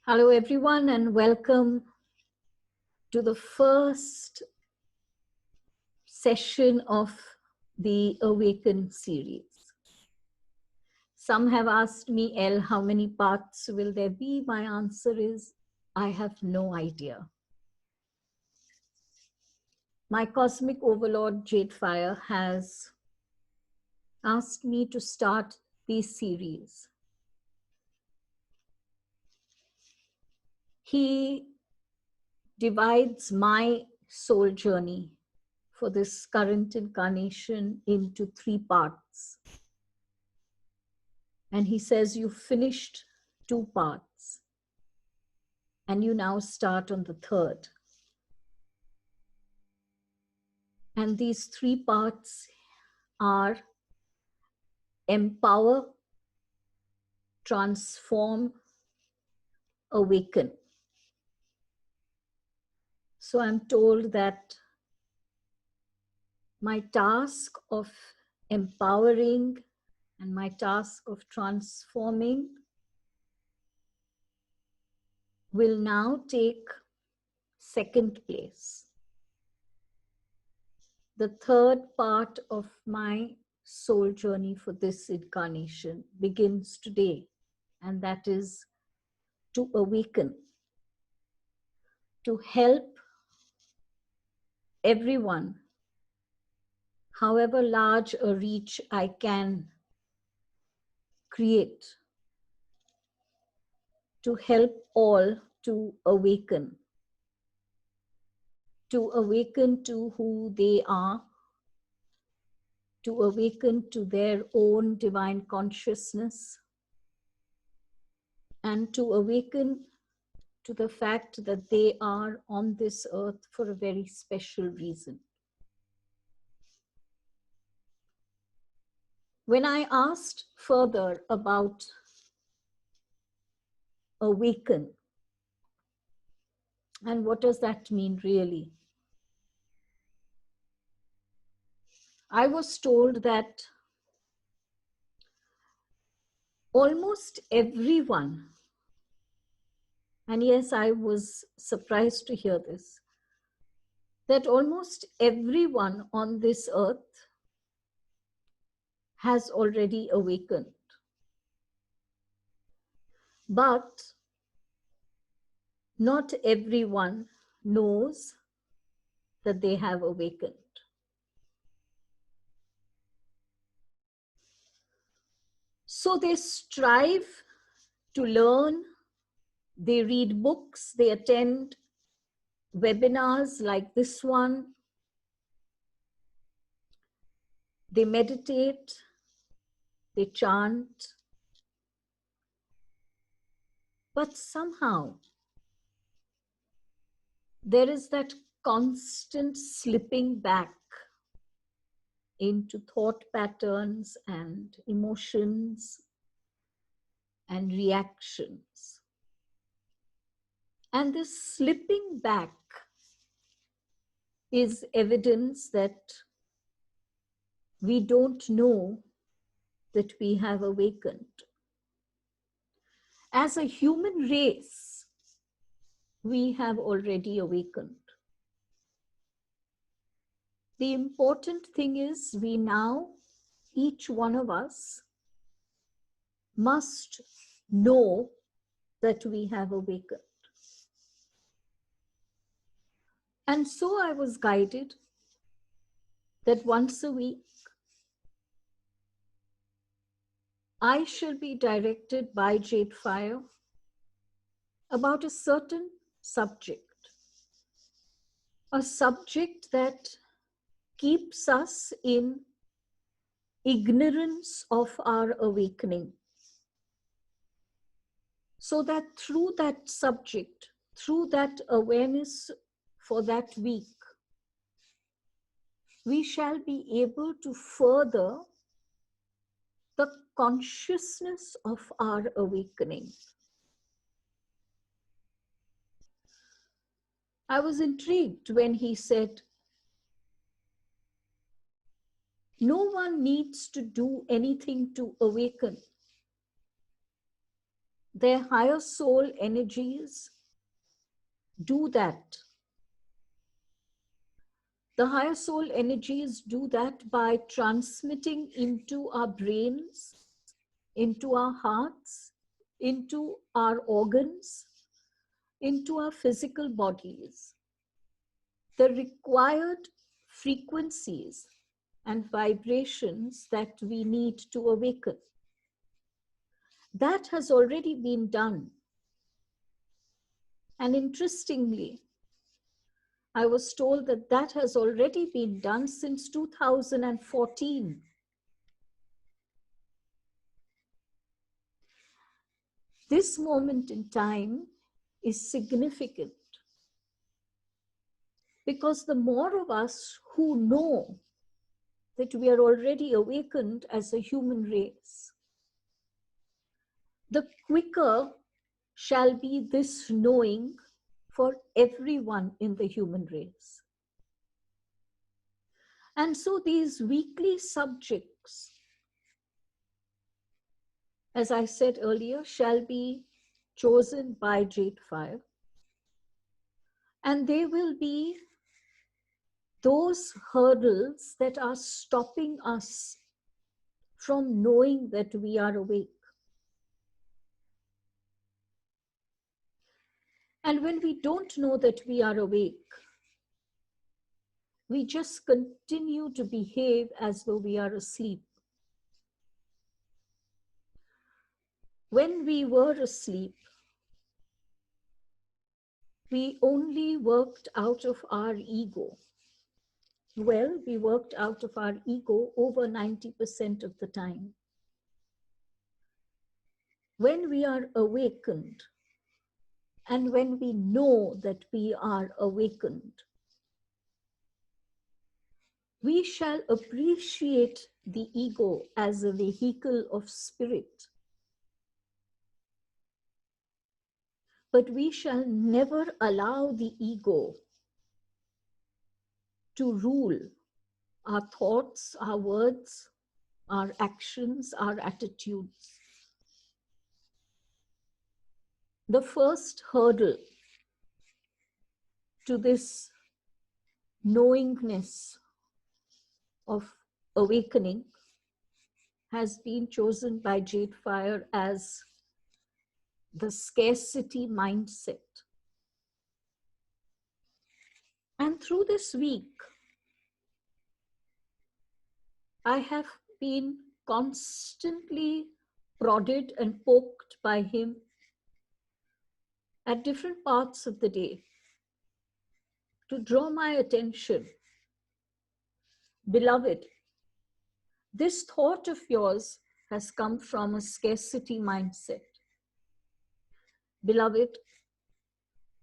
Hello, everyone, and welcome to the first session of the Awaken series. Some have asked me, El, how many parts will there be? My answer is, I have no idea. My cosmic overlord, JadeFire, has asked me to start this series. He divides my soul journey for this current incarnation into 3 parts. And he says, you finished 2 parts and you now start on the 3rd. And these 3 parts are empower, transform, awaken. So I'm told that my task of empowering and my task of transforming will now take 2nd place. The 3rd part of my soul journey for this incarnation begins today, and that is to awaken, to help everyone, however large a reach I can create, to help all to awaken to who they are, to awaken to their own divine consciousness, and to awaken to the fact that they are on this earth for a very special reason. When I asked further about awaken, and what does that mean really? I was told that almost everyone, and yes, I was surprised to hear this, that almost everyone on this earth has already awakened. But not everyone knows that they have awakened. So they strive to learn, they read books, they attend webinars like this one, they meditate, they chant, but somehow there is that constant slipping back into thought patterns and emotions and reactions. And this slipping back is evidence that we don't know that we have awakened. As a human race, we have already awakened. The important thing is we now, each one of us, must know that we have awakened. And so I was guided that once a week, I shall be directed by JadeFire about a certain subject, a subject that keeps us in ignorance of our awakening. So that through that subject, through that awareness for that week, we shall be able to further the consciousness of our awakening. I was intrigued when he said, no one needs to do anything to awaken. Their higher soul energies do that. The higher soul energies do that by transmitting into our brains, into our hearts, into our organs, into our physical bodies, the required frequencies and vibrations that we need to awaken. That has already been done. And interestingly, I was told that that has already been done since 2014. This moment in time is significant because the more of us who know that we are already awakened as a human race, the quicker shall be this knowing for everyone in the human race. And so these weekly subjects, as I said earlier, shall be chosen by JadeFire. And they will be those hurdles that are stopping us from knowing that we are awake. And when we don't know that we are awake, we just continue to behave as though we are asleep. When we were asleep, we only worked out of our ego. Well, we worked out of our ego over 90% of the time. When we are awakened, and when we know that we are awakened, we shall appreciate the ego as a vehicle of spirit. But we shall never allow the ego to rule our thoughts, our words, our actions, our attitudes. The first hurdle to this knowingness of awakening has been chosen by JadeFire as the scarcity mindset. And through this week, I have been constantly prodded and poked by him at different parts of the day to draw my attention. Beloved, this thought of yours has come from a scarcity mindset. Beloved,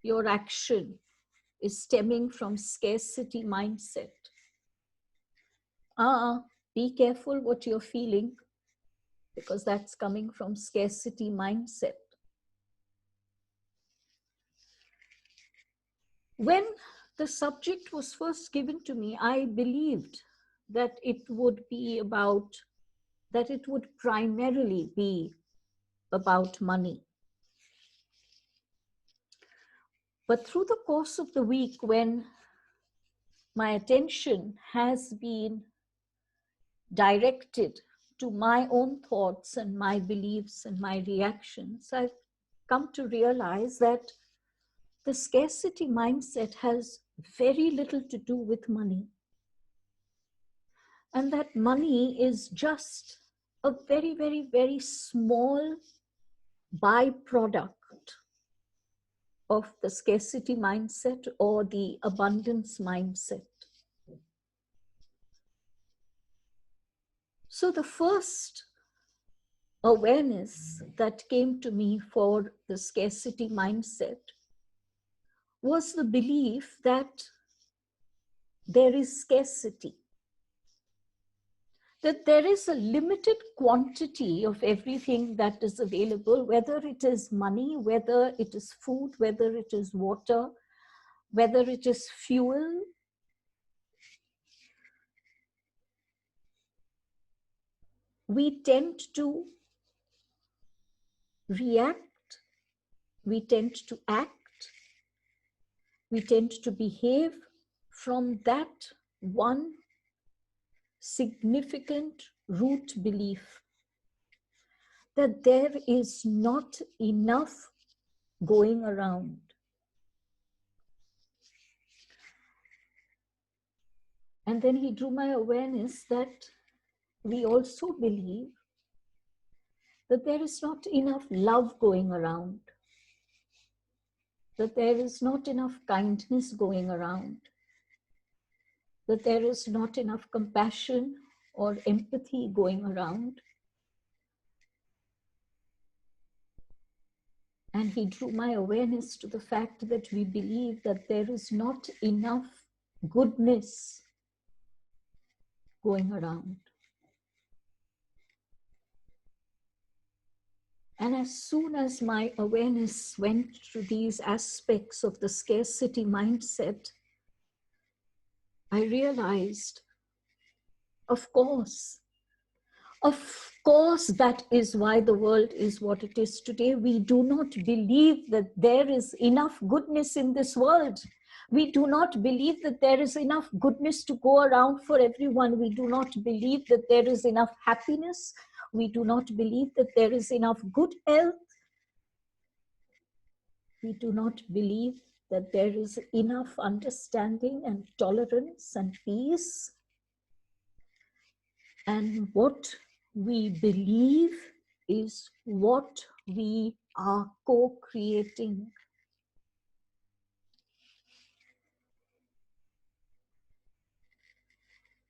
your action is stemming from scarcity mindset. Be careful what you're feeling, because that's coming from scarcity mindset. When the subject was first given to me, I believed that it would primarily be about money. But through the course of the week, when my attention has been directed to my own thoughts and my beliefs and my reactions, I've come to realize that the scarcity mindset has very little to do with money. And that money is just a very, very, very small byproduct of the scarcity mindset or the abundance mindset. So the first awareness that came to me for the scarcity mindset was the belief that there is scarcity, that there is a limited quantity of everything that is available, whether it is money, whether it is food, whether it is water, whether it is fuel. We tend to react we tend to act, we tend to behave from that one significant root belief that there is not enough going around. And then he drew my awareness that we also believe that there is not enough love going around, that there is not enough kindness going around, that there is not enough compassion or empathy going around. And he drew my awareness to the fact that we believe that there is not enough goodness going around. And as soon as my awareness went to these aspects of the scarcity mindset, I realized, of course, that is why the world is what it is today. We do not believe that there is enough goodness in this world. We do not believe that there is enough goodness to go around for everyone. We do not believe that there is enough happiness. We do not believe that there is enough good health. We do not believe that there is enough understanding and tolerance and peace. And what we believe is what we are co-creating.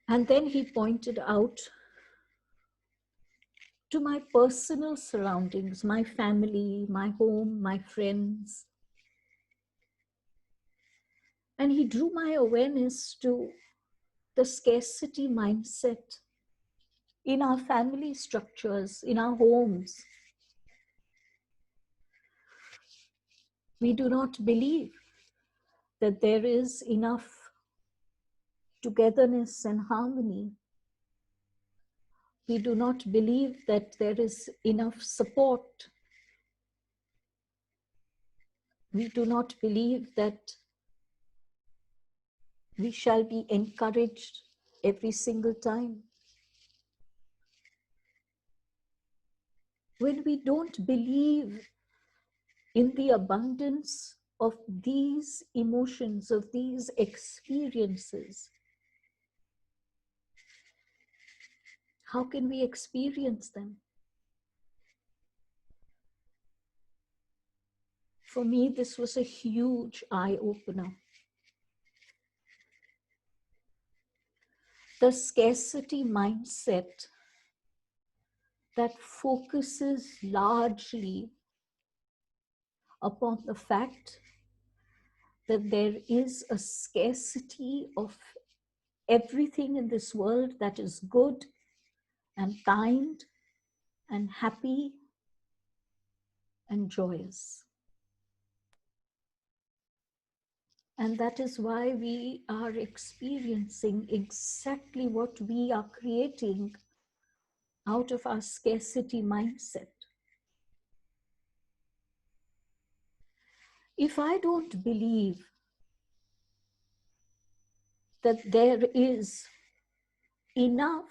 And then he pointed out to my personal surroundings, my family, my home, my friends. And he drew my awareness to the scarcity mindset in our family structures, in our homes. We do not believe that there is enough togetherness and harmony. We do not believe that there is enough support. We do not believe that we shall be encouraged every single time. When we don't believe in the abundance of these emotions, of these experiences, how can we experience them? For me, this was a huge eye-opener. The scarcity mindset that focuses largely upon the fact that there is a scarcity of everything in this world that is good and kind and happy and joyous. And that is why we are experiencing exactly what we are creating out of our scarcity mindset. If I don't believe that there is enough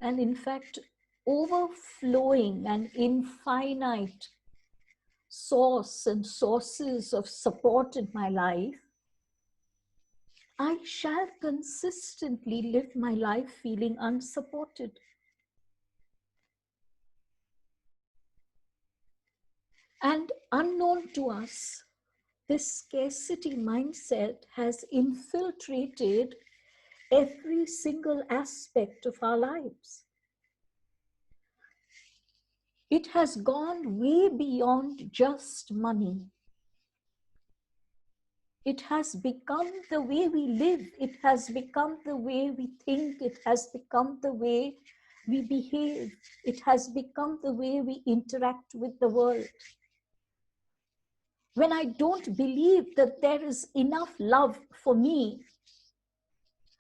and in fact overflowing and infinite source and sources of support in my life, I shall consistently live my life feeling unsupported. And unknown to us, this scarcity mindset has infiltrated every single aspect of our lives. It has gone way beyond just money. It has become the way we live. It has become the way we think. It has become the way we behave. It has become the way we interact with the world. When I don't believe that there is enough love for me,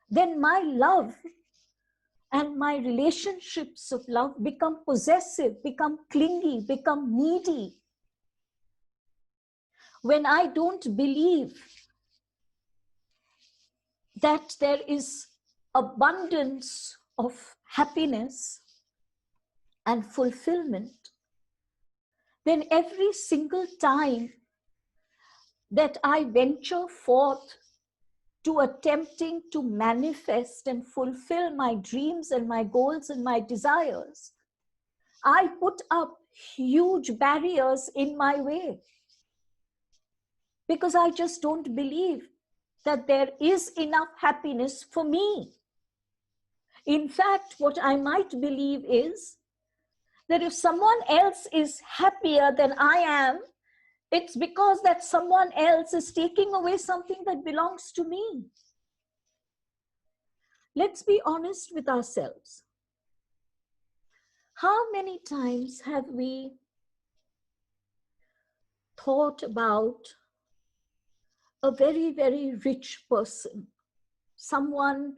then my love and my relationships of love become possessive, become clingy, become needy. when I don't believe that there is abundance of happiness and fulfillment, then every single time that I venture forth to attempting to manifest and fulfill my dreams and my goals and my desires, I put up huge barriers in my way because I just don't believe that there is enough happiness for me. In fact, what I might believe is that if someone else is happier than I am, it's because that someone else is taking away something that belongs to me. Let's be honest with ourselves. How many times have we thought about a very, very rich person, someone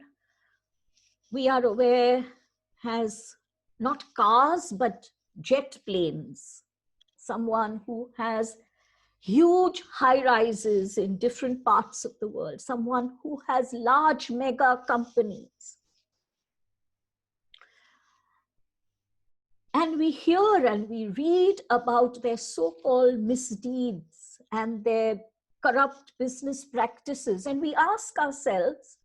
we are aware has not cars, but jet planes, someone who has huge high rises in different parts of the world, someone who has large mega companies. And we hear and we read about their so-called misdeeds and their corrupt business practices. And we ask ourselves,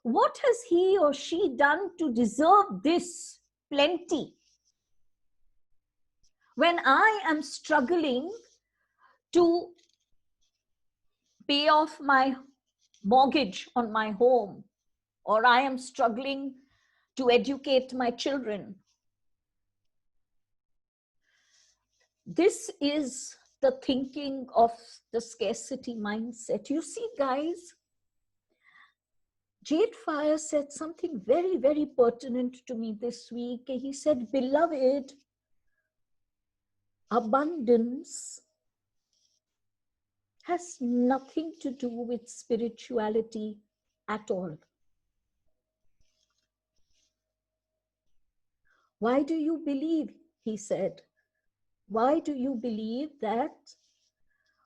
what has he or she done to deserve this plenty? When I am struggling to pay off my mortgage on my home, or I am struggling to educate my children. This is the thinking of the scarcity mindset. You see, guys, JadeFire said something very, very pertinent to me this week. He said, beloved, abundance has nothing to do with spirituality at all. Why do you believe, he said, why do you believe that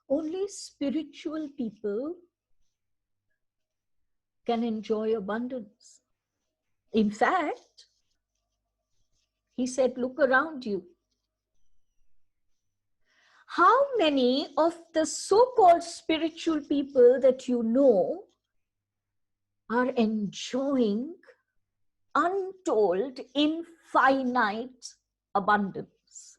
only spiritual people can enjoy abundance? In fact, he said, look around you. How many of the so-called spiritual people that you know are enjoying untold, infinite abundance?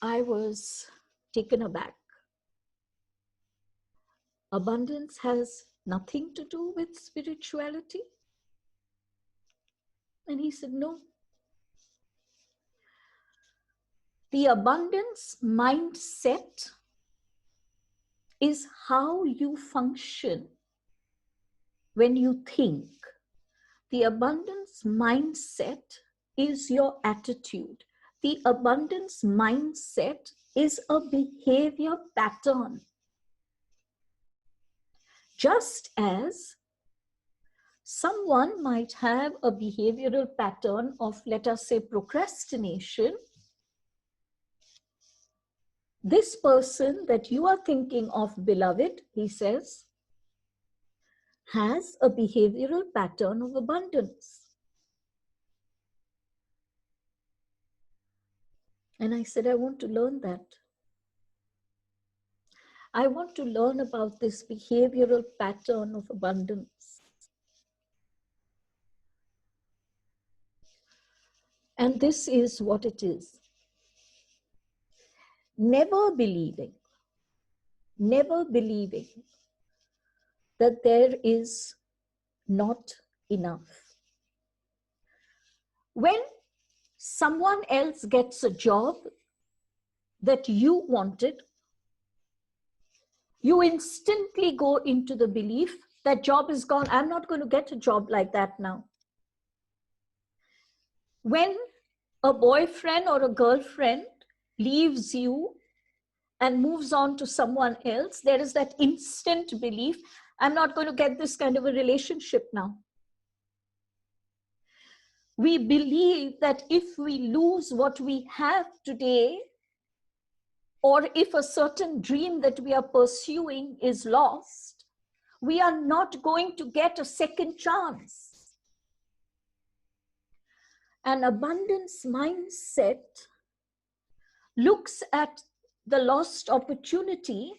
I was taken aback. Abundance has nothing to do with spirituality? And he said, no. The abundance mindset is how you function when you think. The abundance mindset is your attitude. The abundance mindset is a behavior pattern. Just as someone might have a behavioral pattern of, let us say, procrastination, this person that you are thinking of, beloved, he says, has a behavioral pattern of abundance. And I said, I want to learn that. I want to learn about this behavioral pattern of abundance. And this is what it is. Never believing that there is not enough. When someone else gets a job that you wanted, you instantly go into the belief that job is gone. I'm not going to get a job like that now. When a boyfriend or a girlfriend leaves you and moves on to someone else, there is that instant belief, I'm not going to get this kind of a relationship now. We believe that if we lose what we have today, or if a certain dream that we are pursuing is lost, we are not going to get a second chance. An abundance mindset looks at the lost opportunity,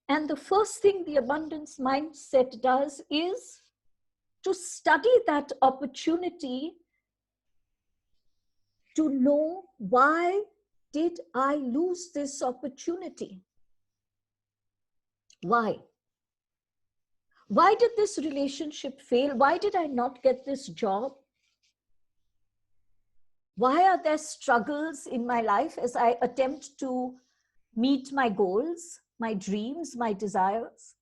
and the first thing the abundance mindset does is to study that opportunity to know, why did I lose this opportunity? Why? Why did this relationship fail? Why did I not get this job? Why are there struggles in my life as I attempt to meet my goals, my dreams, my desires?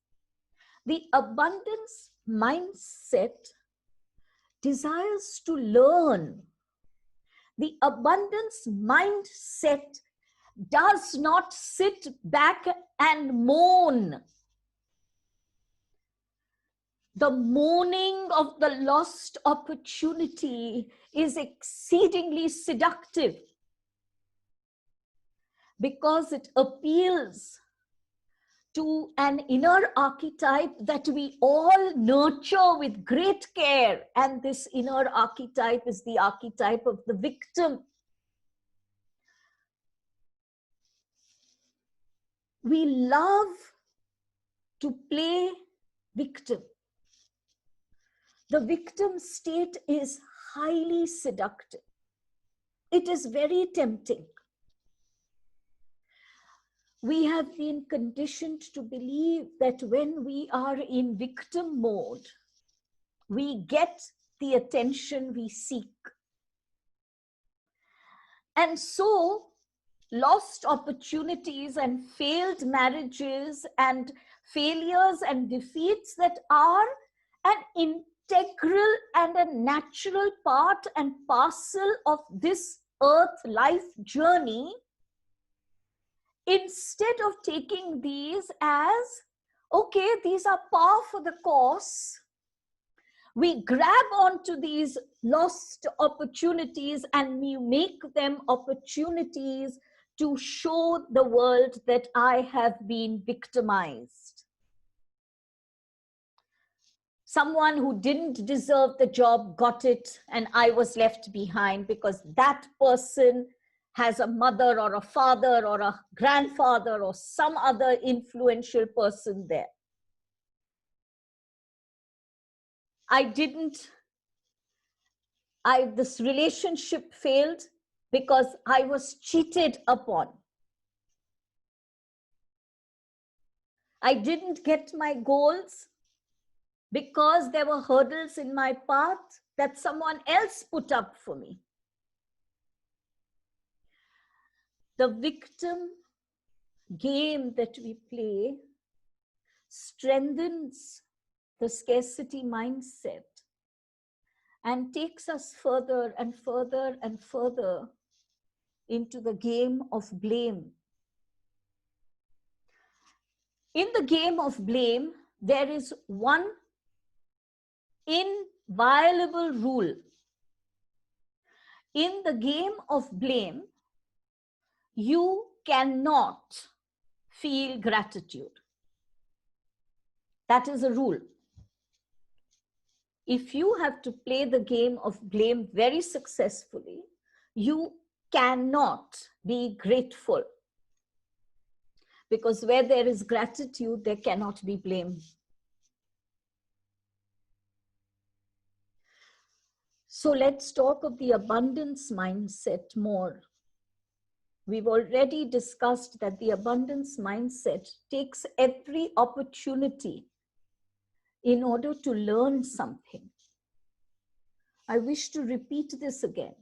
The abundance mindset desires to learn. The abundance mindset does not sit back and moan. The mourning of the lost opportunity is exceedingly seductive because it appeals to an inner archetype that we all nurture with great care. And this inner archetype is the archetype of the victim. We love to play victim. The victim state is highly seductive. It is very tempting. We have been conditioned to believe that when we are in victim mode, we get the attention we seek. And so, lost opportunities and failed marriages and failures and defeats that are an integral and a natural part and parcel of this earth life journey, instead of taking these as, okay, these are par for the course, we grab onto these lost opportunities and we make them opportunities to show the world that I have been victimized. Someone who didn't deserve the job got it, and I was left behind because that person has a mother or a father or a grandfather or some other influential person there. This relationship failed because I was cheated upon. I didn't get my goals because there were hurdles in my path that someone else put up for me. The victim game that we play strengthens the scarcity mindset and takes us further and further and further into the game of blame. In the game of blame, there is one inviolable rule. In the game of blame, you cannot feel gratitude. That is a rule. If you have to play the game of blame very successfully, you cannot be grateful. Because where there is gratitude, there cannot be blame. So let's talk of the abundance mindset more. We've already discussed that the abundance mindset takes every opportunity in order to learn something. I wish to repeat this again.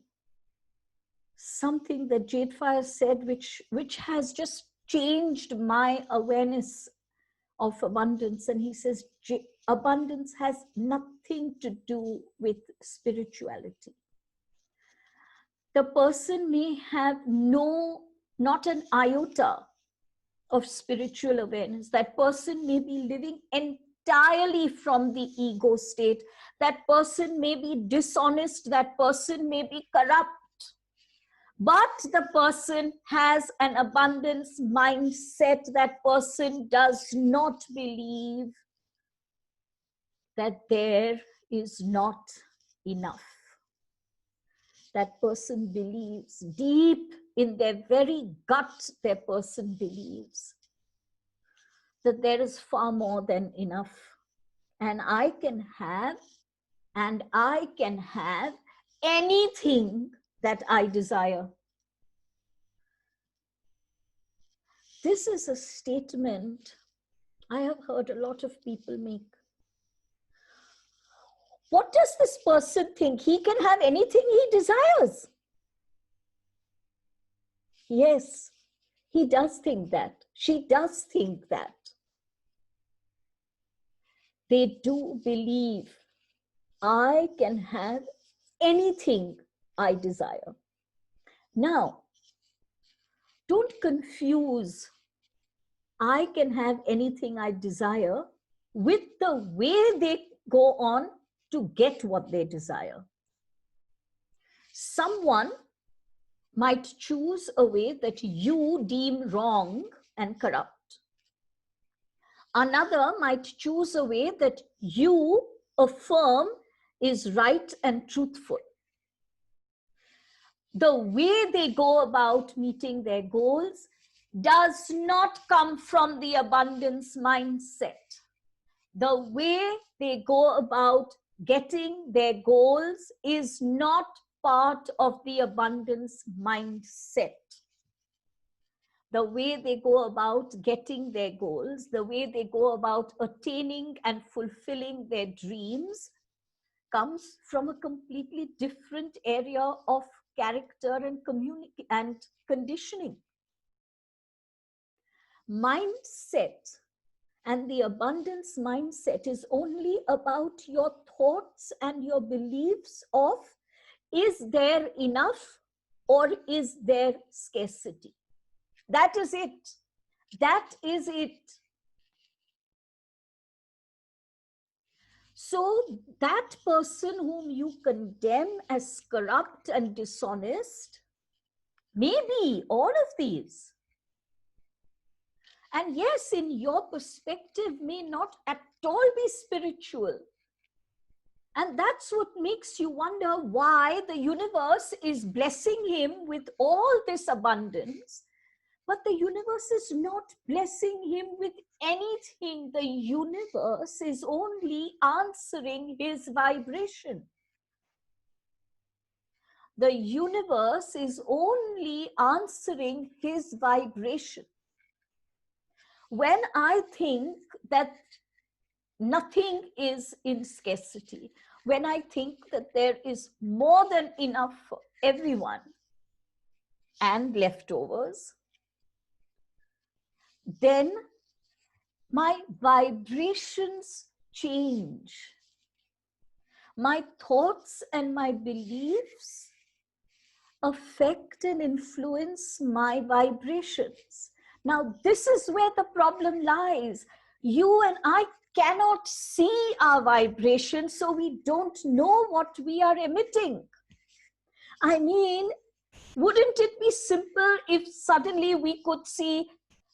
Something that JadeFire said, which has just changed my awareness of abundance. And he says, abundance has nothing to do with spirituality. The person may have not an iota of spiritual awareness. That person may be living entirely from the ego state. That person may be dishonest, that person may be corrupt, but the person has an abundance mindset. That person does not believe that there is not enough. That person believes deep in their very gut, their person believes that there is far more than enough. And I can have anything that I desire. This is a statement I have heard a lot of people make. What does this person think? He can have anything he desires. Yes, he does think that. She does think that. They do believe I can have anything I desire. Now, don't confuse I can have anything I desire with the way they go on to get what they desire. Someone might choose a way that you deem wrong and corrupt. Another might choose a way that you affirm is right and truthful. The way they go about meeting their goals does not come from the abundance mindset. The way they go about getting their goals is not part of the abundance mindset. The way they go about getting their goals, the way they go about attaining and fulfilling their dreams comes from a completely different area of character and conditioning. Mindset and the abundance mindset is only about your thoughts and your beliefs of, is there enough or is there scarcity? That is it. That is it. So that person whom you condemn as corrupt and dishonest may be all of these. And yes, in your perspective, may not at all be spiritual. And that's what makes you wonder why the universe is blessing him with all this abundance. But the universe is not blessing him with anything. The universe is only answering his vibration. The universe is only answering his vibration. When I think that nothing is in scarcity, when I think that there is more than enough for everyone and leftovers, then my vibrations change. My thoughts and my beliefs affect and influence my vibrations. Now, this is where the problem lies. You and I cannot see our vibrations, so we don't know what we are emitting. I mean, wouldn't it be simple if suddenly we could see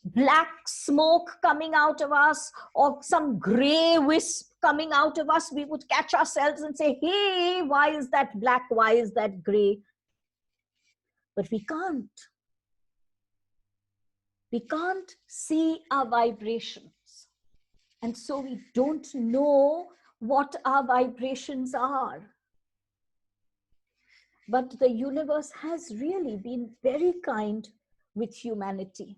black smoke coming out of us or some gray wisp coming out of us? We would catch ourselves and say, hey, why is that black? Why is that gray? But we can't. We can't see our vibrations. And so we don't know what our vibrations are. But the universe has really been very kind with humanity.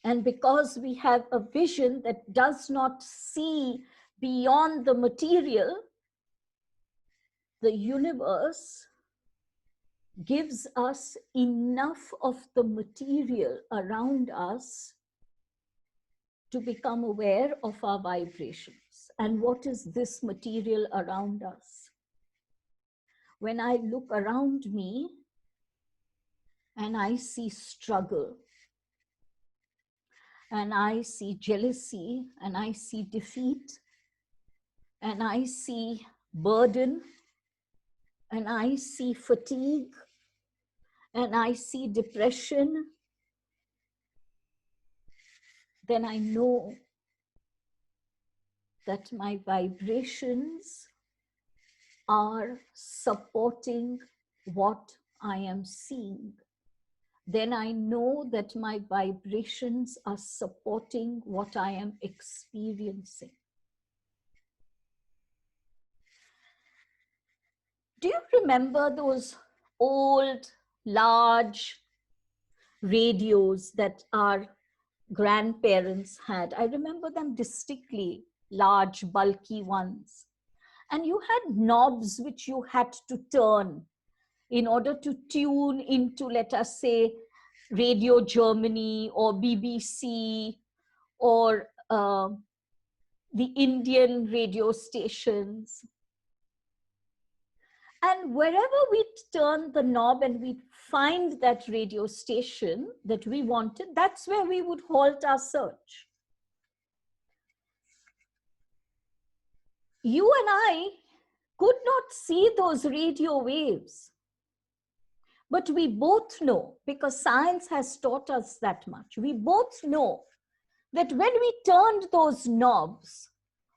And because we have a vision that does not see beyond the material, the universe gives us enough of the material around us to become aware of our vibrations. And what is this material around us? When I look around me and I see struggle, and I see jealousy, and I see defeat, and I see burden, and I see fatigue, and I see depression, then I know that my vibrations are supporting what I am seeing. Then I know that my vibrations are supporting what I am experiencing. Do you remember those old, large radios that our grandparents had? I remember them distinctly, large, bulky ones. And you had knobs which you had to turn in order to tune into, let us say, Radio Germany or BBC or the Indian radio stations. And wherever we turn the knob and we find that radio station that we wanted, that's where we would halt our search. You and I could not see those radio waves. But we both know, because science has taught us that much, we both know that when we turned those knobs,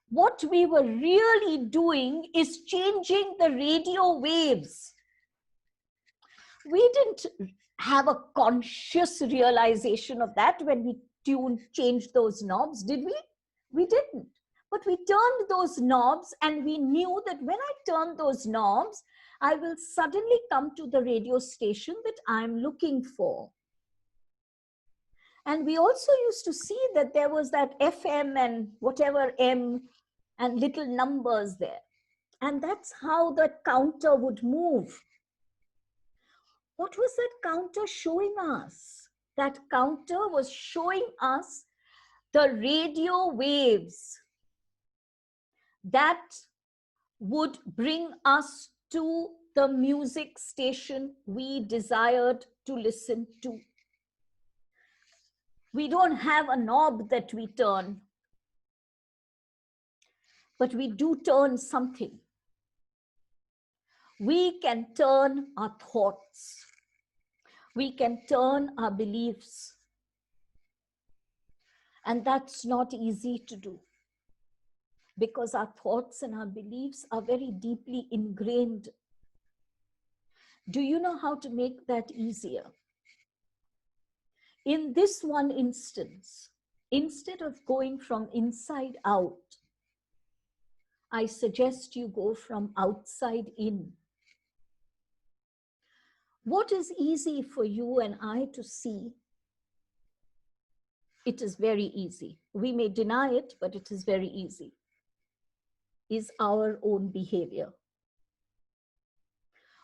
what we were really doing is changing the radio waves. We didn't have a conscious realization of that when we changed those knobs, did we? We didn't. But we turned those knobs and we knew that when I turn those knobs, I will suddenly come to the radio station that I'm looking for. And we also used to see that there was that FM and whatever M and little numbers there. And that's how the counter would move. What was that counter showing us? That counter was showing us the radio waves that would bring us to the music station we desired to listen to. We don't have a knob that we turn, but we do turn something. We can turn our thoughts. We can turn our beliefs. And that's not easy to do, because our thoughts and our beliefs are very deeply ingrained. Do you know how to make that easier? In this one instance, instead of going from inside out, I suggest you go from outside in. What is easy for you and I to see? It is very easy. We may deny it, but it is very easy. Is our own behavior.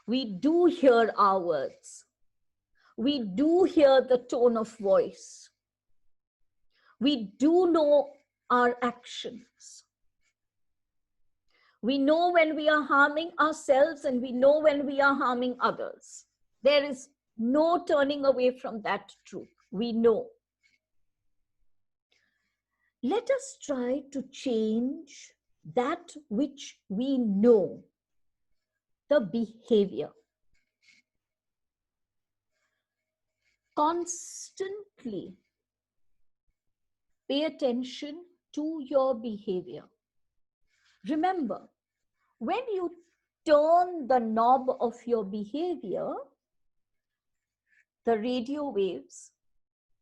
We do hear our words. We do hear the tone of voice. We do know our actions. We know when we are harming ourselves and we know when we are harming others. There is no turning away from that truth. We know. Let us try to change that which we know, the behavior. Constantly pay attention to your behavior. Remember, when you turn the knob of your behavior, the radio waves,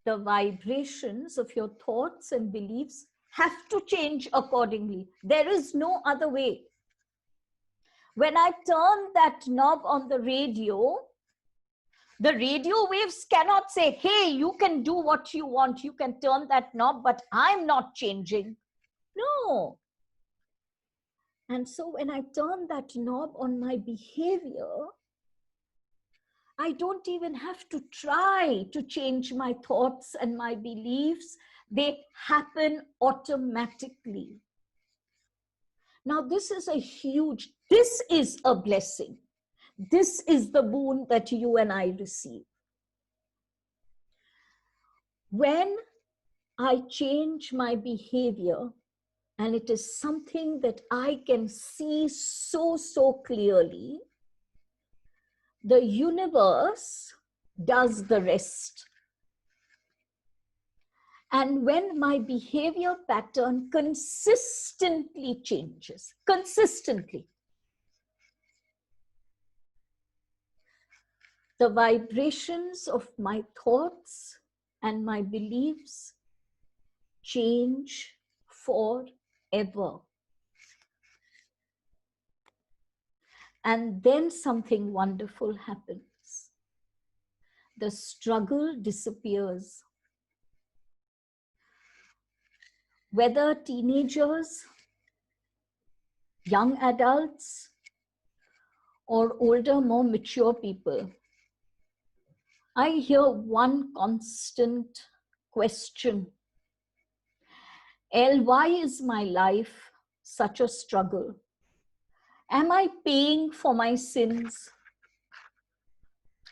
the vibrations of your thoughts and beliefs have to change accordingly. There is no other way. When I turn that knob on the radio waves cannot say, hey, you can do what you want. You can turn that knob, but I'm not changing. No. And so when I turn that knob on my behavior, I don't even have to try to change my thoughts and my beliefs. They happen automatically. Now, this is a blessing. This is the boon that you and I receive. When I change my behavior, and it is something that I can see so clearly, the universe does the rest. And when my behavior pattern consistently changes, consistently, the vibrations of my thoughts and my beliefs change forever. And then something wonderful happens. The struggle disappears. Whether teenagers, young adults, or older, more mature people, I hear one constant question. Why is my life such a struggle? Am I paying for my sins?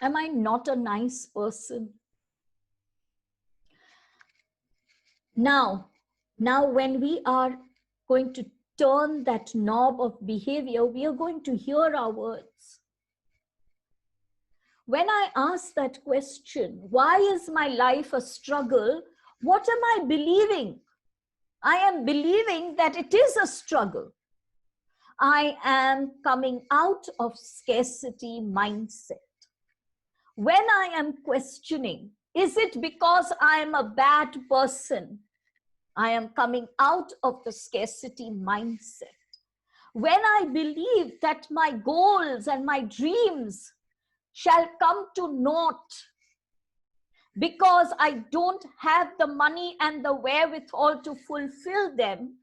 Am I not a nice person? Now when we are going to turn that knob of behavior, we are going to hear our words. When I ask that question, why is my life a struggle? What am I believing? I am believing that it is a struggle. I am coming out of scarcity mindset. When I am questioning, is it because I am a bad person? I am coming out of the scarcity mindset. When I believe that my goals and my dreams shall come to naught because I don't have the money and the wherewithal to fulfill them,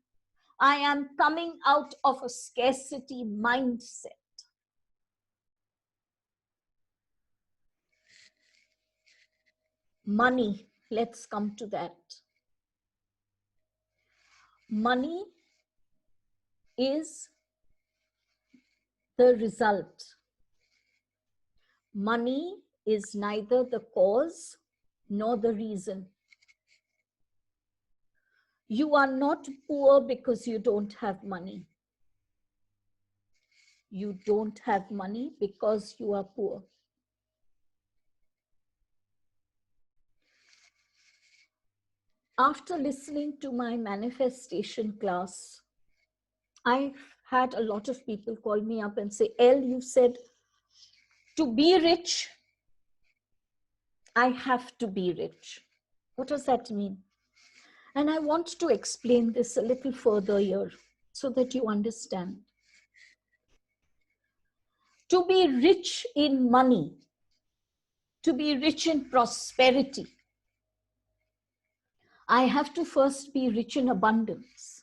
I am coming out of a scarcity mindset. Money, let's come to that. Money is the result. Money is neither the cause nor the reason. You are not poor because you don't have money. You don't have money because you are poor. After listening to my manifestation class, I had a lot of people call me up and say, you said to be rich, I have to be rich. What does that mean? And I want to explain this a little further here so that you understand. To be rich in money, to be rich in prosperity, I have to first be rich in abundance.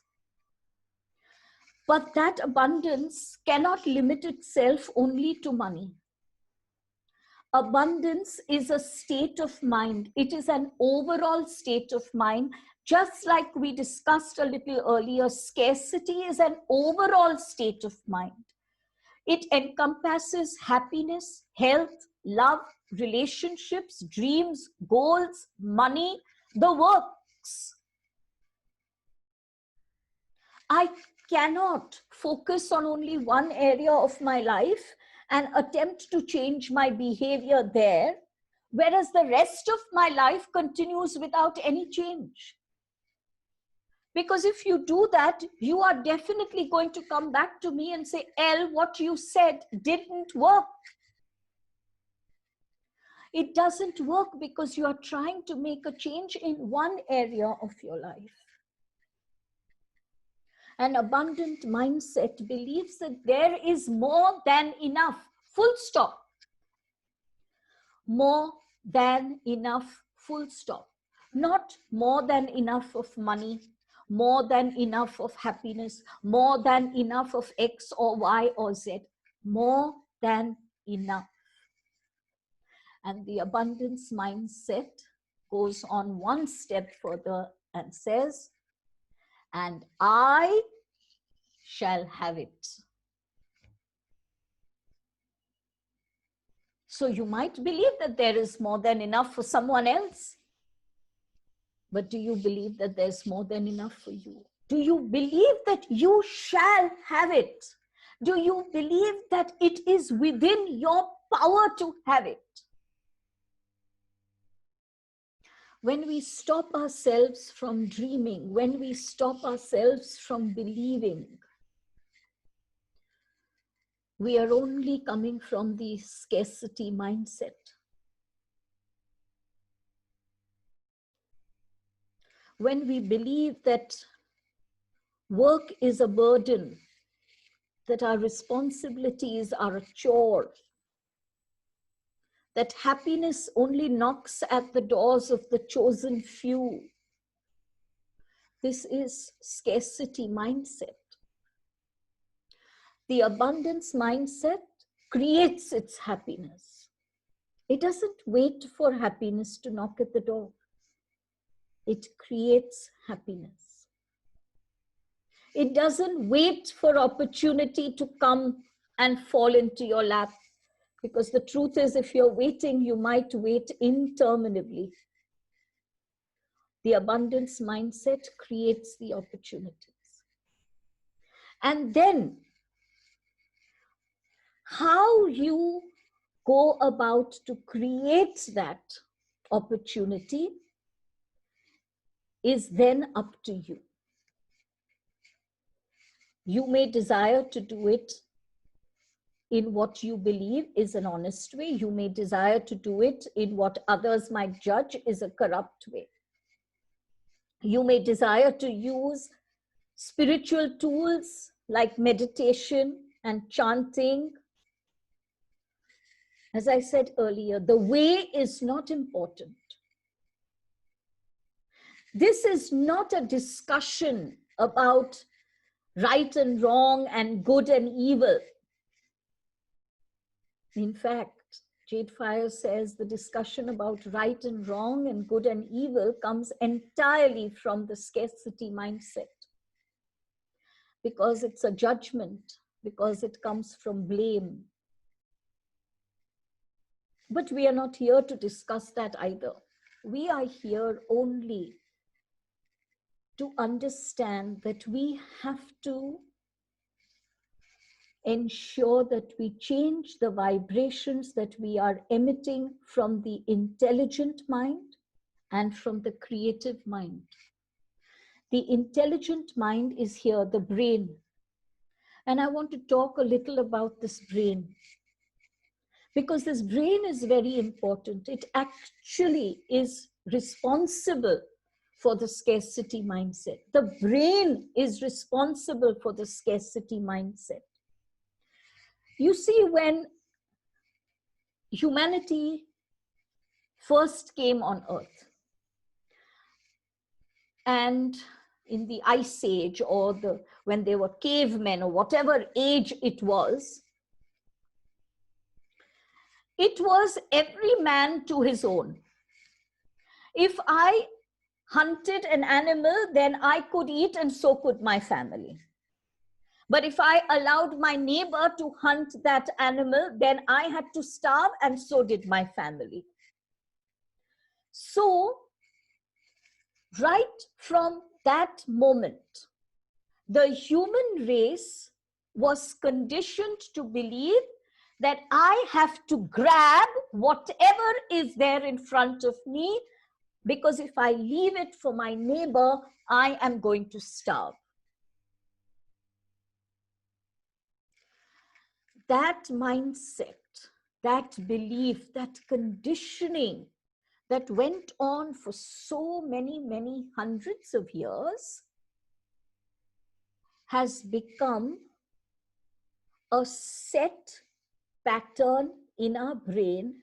But that abundance cannot limit itself only to money. Abundance is a state of mind. It is an overall state of mind. Just like we discussed a little earlier, scarcity is an overall state of mind. It encompasses happiness, health, love, relationships, dreams, goals, money, the works. I cannot focus on only one area of my life and attempt to change my behavior there, whereas the rest of my life continues without any change. Because if you do that, you are definitely going to come back to me and say, what you said didn't work. It doesn't work because you are trying to make a change in one area of your life. An abundant mindset believes that there is more than enough, full stop. More than enough, full stop. Not more than enough of money, more than enough of happiness, more than enough of X or Y or Z. More than enough. And the abundance mindset goes on one step further and says, and I shall have it. So you might believe that there is more than enough for someone else. But do you believe that there's more than enough for you? Do you believe that you shall have it? Do you believe that it is within your power to have it? When we stop ourselves from dreaming, when we stop ourselves from believing, we are only coming from the scarcity mindset. When we believe that work is a burden, that our responsibilities are a chore, that happiness only knocks at the doors of the chosen few, this is scarcity mindset. The abundance mindset creates its happiness. It doesn't wait for happiness to knock at the door. It creates happiness. It doesn't wait for opportunity to come and fall into your lap. Because the truth is, if you're waiting, you might wait interminably. The abundance mindset creates the opportunities. And then, how you go about to create that opportunity is then up to you. You may desire to do it in what you believe is an honest way. You may desire to do it in what others might judge is a corrupt way. You may desire to use spiritual tools like meditation and chanting. As I said earlier, the way is not important. This is not a discussion about right and wrong and good and evil. In fact, JadeFire says the discussion about right and wrong and good and evil comes entirely from the scarcity mindset. Because it's a judgment, because it comes from blame. But we are not here to discuss that either. We are here only to understand that we have to ensure that we change the vibrations that we are emitting from the intelligent mind and from the creative mind. The intelligent mind is here, the brain. And I want to talk a little about this brain, because this brain is very important. It actually is responsible for the scarcity mindset. The brain is responsible for the scarcity mindset. You see, when humanity first came on Earth, and in the Ice Age, or when they were cavemen, or whatever age it was every man to his own. If I hunted an animal, then I could eat and so could my family. But if I allowed my neighbor to hunt that animal, then I had to starve, and so did my family. So, right from that moment, the human race was conditioned to believe that I have to grab whatever is there in front of me, because if I leave it for my neighbor, I am going to starve. That mindset, that belief, that conditioning that went on for so many, many hundreds of years has become a set pattern in our brain.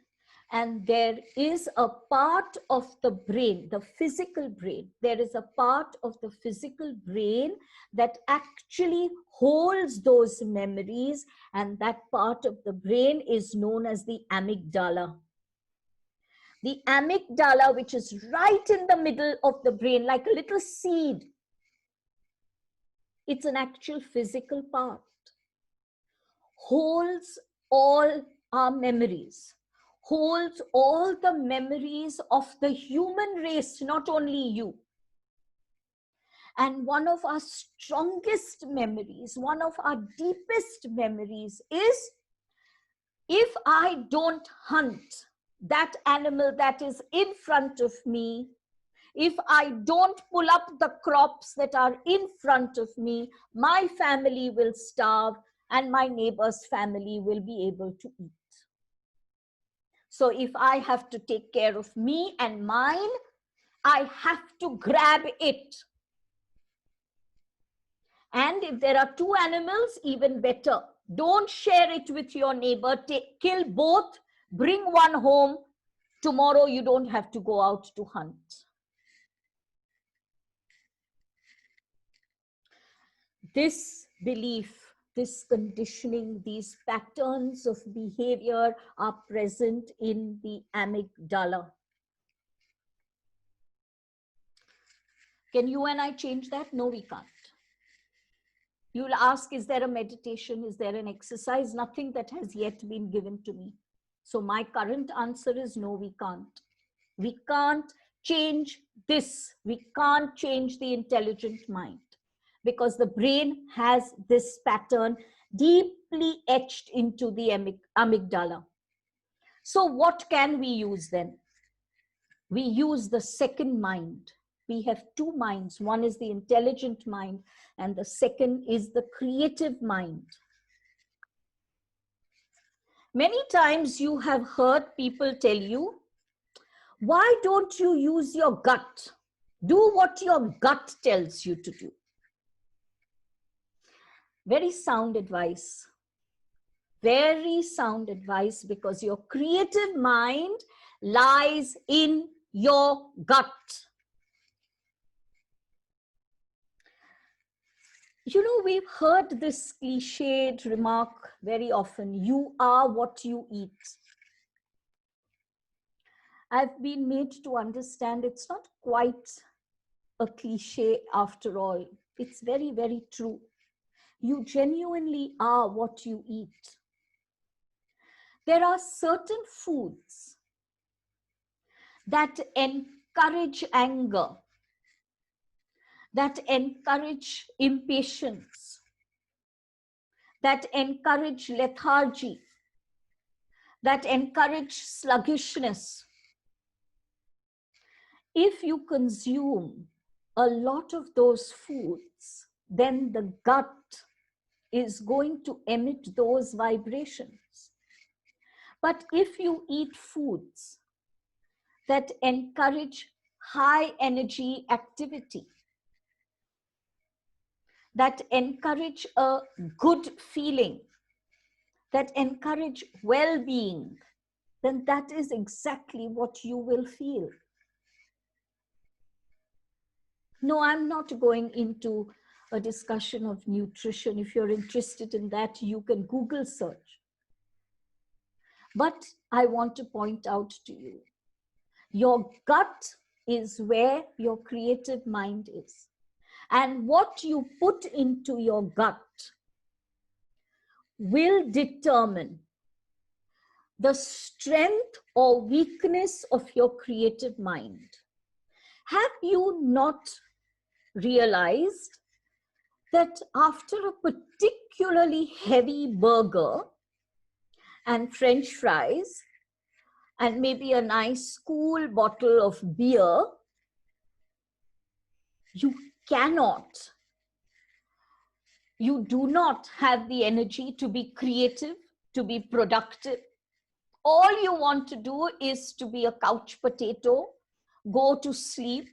And there is a part of the brain, the physical brain, there is a part of the physical brain that actually holds those memories, and that part of the brain is known as the amygdala. The amygdala, which is right in the middle of the brain, like a little seed, it's an actual physical part, holds all our memories, holds all the memories of the human race, not only you. And one of our strongest memories, one of our deepest memories is, if I don't hunt that animal that is in front of me, if I don't pull up the crops that are in front of me, my family will starve and my neighbor's family will be able to eat. So if I have to take care of me and mine, I have to grab it. And if there are two animals, even better. Don't share it with your neighbor. Kill both, bring one home. Tomorrow you don't have to go out to hunt. This belief, this conditioning, these patterns of behavior are present in the amygdala. Can you and I change that? No, we can't. You'll ask, is there a meditation? Is there an exercise? Nothing that has yet been given to me. So my current answer is no, we can't. We can't change this. We can't change the intelligent mind, because the brain has this pattern deeply etched into the amygdala. So what can we use then? We use the second mind. We have two minds. One is the intelligent mind, and the second is the creative mind. Many times you have heard people tell you, why don't you use your gut? Do what your gut tells you to do. Very sound advice. Very sound advice, because your creative mind lies in your gut. You know, we've heard this cliched remark very often, you are what you eat. I've been made to understand it's not quite a cliche after all. It's very, very true. You genuinely are what you eat. There are certain foods that encourage anger, that encourage impatience, that encourage lethargy, that encourage sluggishness. If you consume a lot of those foods, then the gut is going to emit those vibrations. But if you eat foods that encourage high energy activity, that encourage a good feeling, that encourage well-being, then that is exactly what you will feel. No, I'm not going into a discussion of nutrition. If you're interested in that, you can Google search. But I want to point out to you, your gut is where your creative mind is. And what you put into your gut will determine the strength or weakness of your creative mind. Have you not realized that after a particularly heavy burger and French fries and maybe a nice cool bottle of beer, you do not have the energy to be creative, to be productive? All you want to do is to be a couch potato, go to sleep.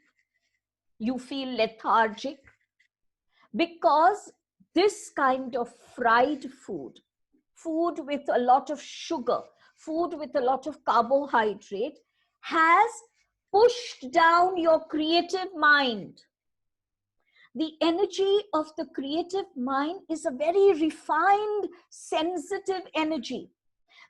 You feel lethargic, because this kind of fried food, food with a lot of sugar, food with a lot of carbohydrate, has pushed down your creative mind. The energy of the creative mind is a very refined, sensitive energy.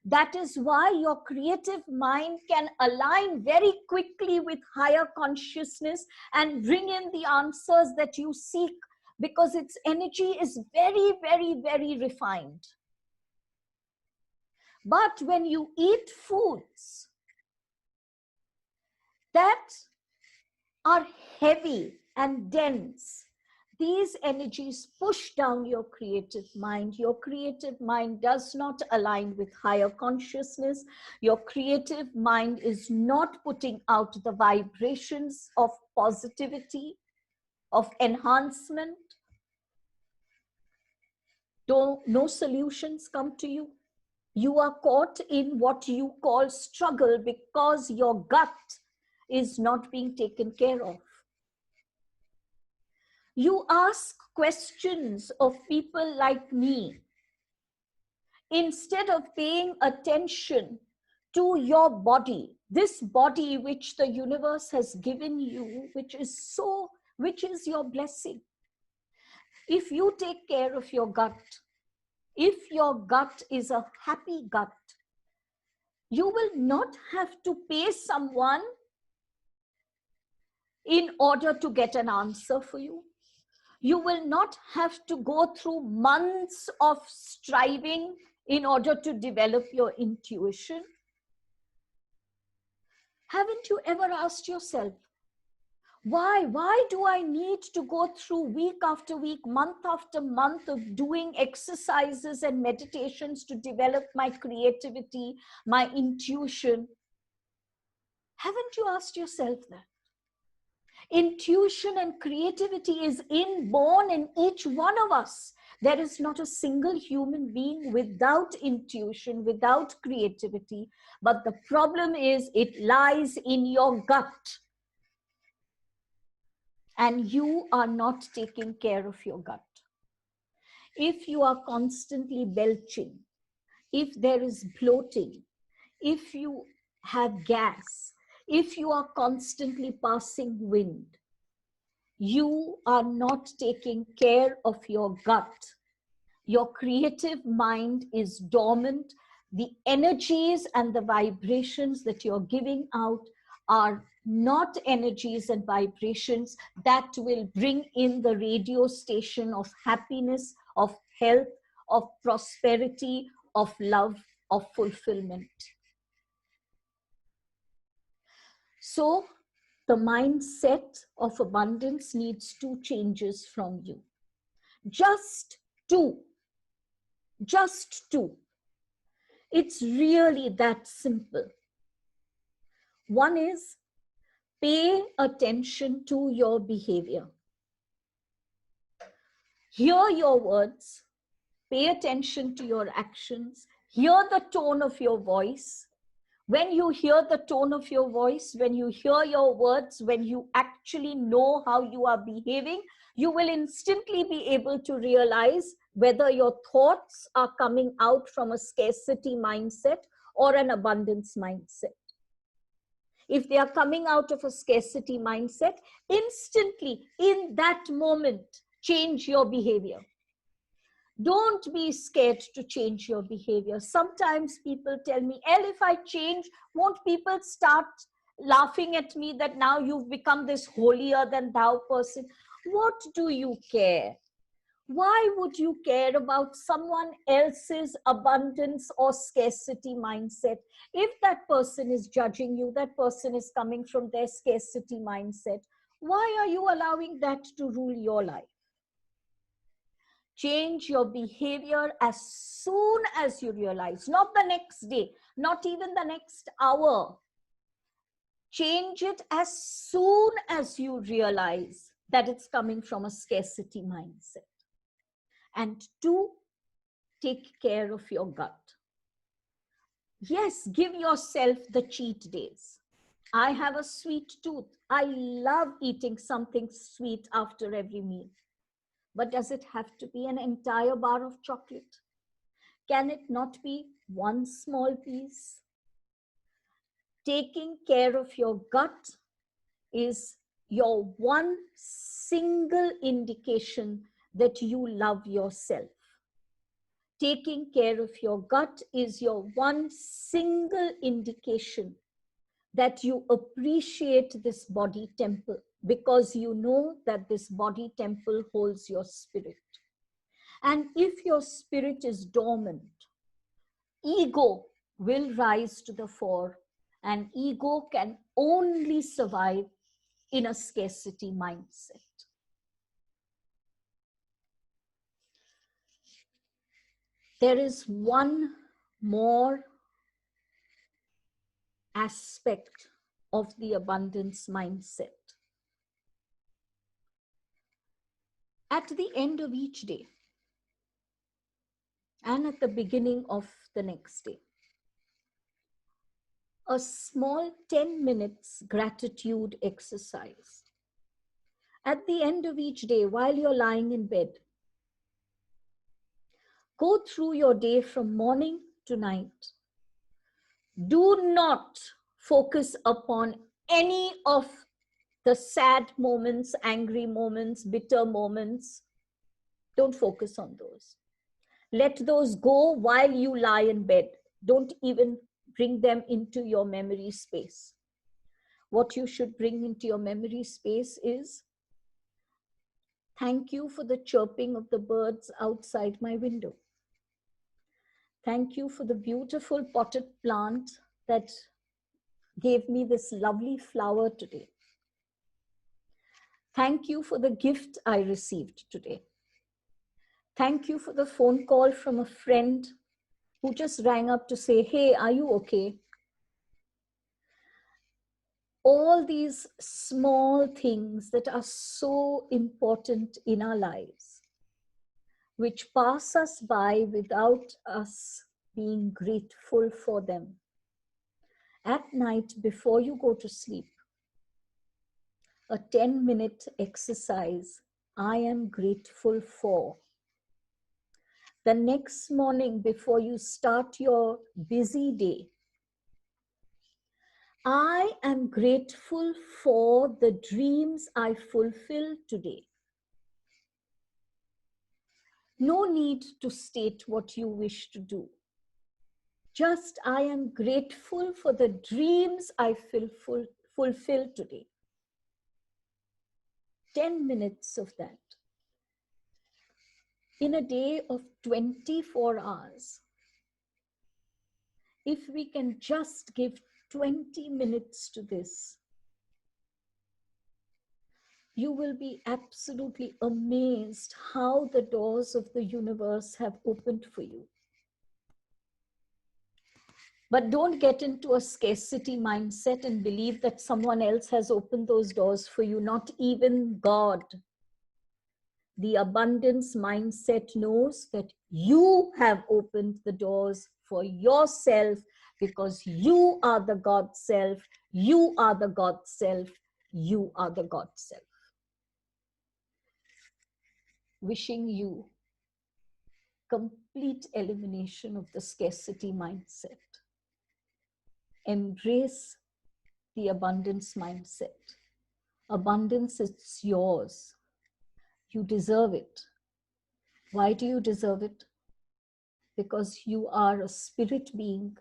That is why your creative mind can align very quickly with higher consciousness and bring in the answers that you seek, because its energy is very, very, very refined. But when you eat foods that are heavy and dense, these energies push down your creative mind. Your creative mind does not align with higher consciousness. Your creative mind is not putting out the vibrations of positivity, of enhancement. No solutions come to you. You are caught in what you call struggle because your gut is not being taken care of. You ask questions of people like me instead of paying attention to your body, this body which the universe has given you, which is your blessing. If you take care of your gut, if your gut is a happy gut, you will not have to pay someone in order to get an answer for you. You will not have to go through months of striving in order to develop your intuition. Haven't you ever asked yourself, why do I need to go through week after week, month after month of doing exercises and meditations to develop my creativity, my intuition? Haven't you asked yourself that? Intuition and creativity is inborn in each one of us. There is not a single human being without intuition, without creativity. But the problem is it lies in your gut. And you are not taking care of your gut. If you are constantly belching, if there is bloating, if you have gas, if you are constantly passing wind, you are not taking care of your gut. Your creative mind is dormant. The energies and the vibrations that you're giving out are not energies and vibrations that will bring in the radio station of happiness, of health, of prosperity, of love, of fulfillment. So the mindset of abundance needs 2 changes from you. Just 2. Just 2. It's really that simple. One is pay attention to your behavior. Hear your words, pay attention to your actions, hear the tone of your voice. When you hear the tone of your voice, when you hear your words, when you actually know how you are behaving, you will instantly be able to realize whether your thoughts are coming out from a scarcity mindset or an abundance mindset. If they are coming out of a scarcity mindset, instantly, in that moment, change your behavior. Don't be scared to change your behavior. Sometimes people tell me, if I change, won't people start laughing at me that now you've become this holier than thou person? What do you care? Why would you care about someone else's abundance or scarcity mindset? If that person is judging you, that person is coming from their scarcity mindset, why are you allowing that to rule your life? Change your behavior as soon as you realize, not the next day, not even the next hour. Change it as soon as you realize that it's coming from a scarcity mindset. And 2, take care of your gut. Yes, give yourself the cheat days. I have a sweet tooth. I love eating something sweet after every meal. But does it have to be an entire bar of chocolate? Can it not be one small piece? Taking care of your gut is your one single indication that you love yourself. Taking care of your gut is your one single indication that you appreciate this body temple, because you know that this body temple holds your spirit. And if your spirit is dormant, ego will rise to the fore, and ego can only survive in a scarcity mindset. There is one more aspect of the abundance mindset. At the end of each day and at the beginning of the next day, a small 10 minutes gratitude exercise. At the end of each day, while you're lying in bed, go through your day from morning to night. Do not focus upon any of the sad moments, angry moments, bitter moments. Don't focus on those. Let those go while you lie in bed. Don't even bring them into your memory space. What you should bring into your memory space is, thank you for the chirping of the birds outside my window. Thank you for the beautiful potted plant that gave me this lovely flower today. Thank you for the gift I received today. Thank you for the phone call from a friend who just rang up to say, hey, are you okay? All these small things that are so important in our lives, which pass us by without us being grateful for them. At night, before you go to sleep, a 10-minute exercise, I am grateful for. The next morning, before you start your busy day, I am grateful for the dreams I fulfilled today. No need to state what you wish to do. Just, I am grateful for the dreams I fulfilled today. 10 minutes of that. In a day of 24 hours, if we can just give 20 minutes to this, you will be absolutely amazed how the doors of the universe have opened for you. But don't get into a scarcity mindset and believe that someone else has opened those doors for you, not even God. The abundance mindset knows that you have opened the doors for yourself because you are the God self, you are the God self, you are the God self. Wishing you complete elimination of the scarcity mindset. Embrace the abundance mindset. Abundance is yours. You deserve it. Why do you deserve it? Because you are a spirit being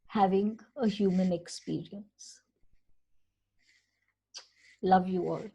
having a human experience. Love you all.